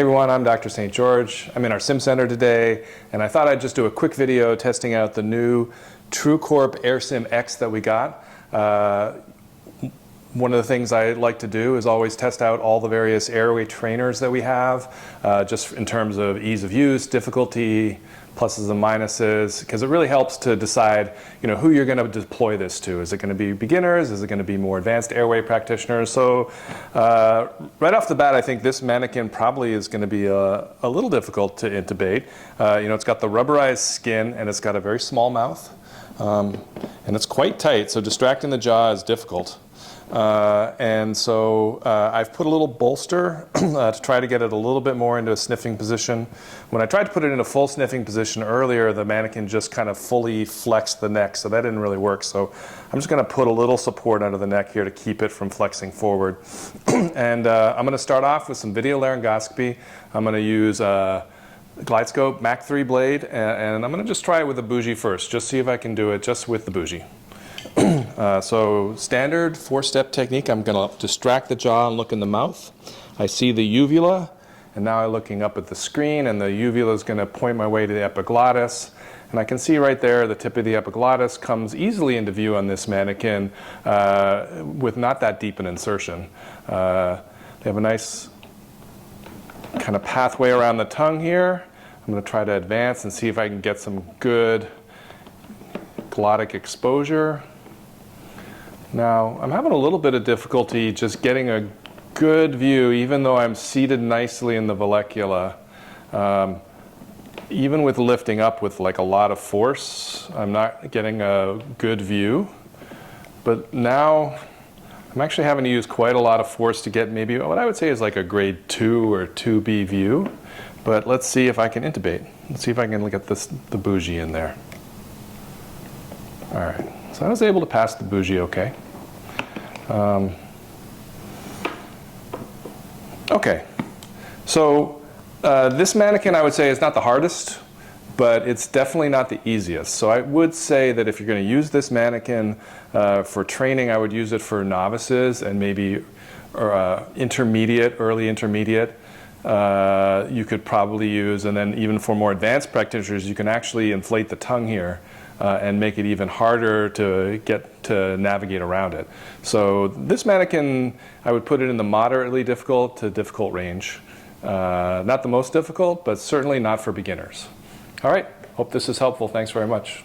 everyone, I'm Dr. St. George. I'm in our sim center today, and I thought I'd just do a quick video testing out the new TrueCorp AirSIM X that we got. One of the things I like to do is always test out all the various Airway trainers that we have, just in terms of ease of use, difficulty, pluses and minuses, because it really helps to decide, who you're going to deploy this to. Is it going to be beginners? Is it going to be more advanced Airway practitioners? So right off the bat, I think this mannequin probably is going to be a little difficult to intubate. It's got the rubberized skin, and it's got a very small mouth, and it's quite tight, so distracting the jaw is difficult. And so I've put a little bolster to try to get it a little bit more into a sniffing position. When I tried to put it in a full sniffing position earlier, the mannequin just kind of fully flexed the neck, so that didn't really work. So I'm just going to put a little support under the neck here to keep it from flexing forward. And I'm going to start off with some video laryngoscopy. I'm going to use GlideScope Mach 3 blade, and I'm going to just try it with the bougie first, just see if I can do it just with the bougie. So standard 4-step technique. I'm going to distract the jaw and look in the mouth. I see the uvula, and now I'm looking up at the screen, and the uvula is going to point my way to the epiglottis. And I can see right there the tip of the epiglottis comes easily into view on this mannequin with not that deep an insertion. They have a nice kind of pathway around the tongue here. I'm going to try to advance and see if I can get some good glottic exposure. Now, I'm having a little bit of difficulty just getting a good view, even though I'm seated nicely in the vallecula. Even with lifting up with like a lot of force, I'm not getting a good view. But now, I'm actually having to use quite a lot of force to get maybe what I would say is like a grade 2 or 2B view. But let's see if I can intubate. Let's see if I can get the bougie in there. All right, so I was able to pass the bougie okay. Okay, so this mannequin I would say is not the hardest, but it's definitely not the easiest. So I would say that if you're going to use this mannequin for training, I would use it for novices and maybe intermediate, early intermediate. You could probably use, and then even for more advanced practitioners, you can actually inflate the tongue here and make it even harder to get to navigate around it. So this mannequin, I would put it in the moderately difficult to difficult range. Not the most difficult, but certainly not for beginners. All right, hope this is helpful. Thanks very much.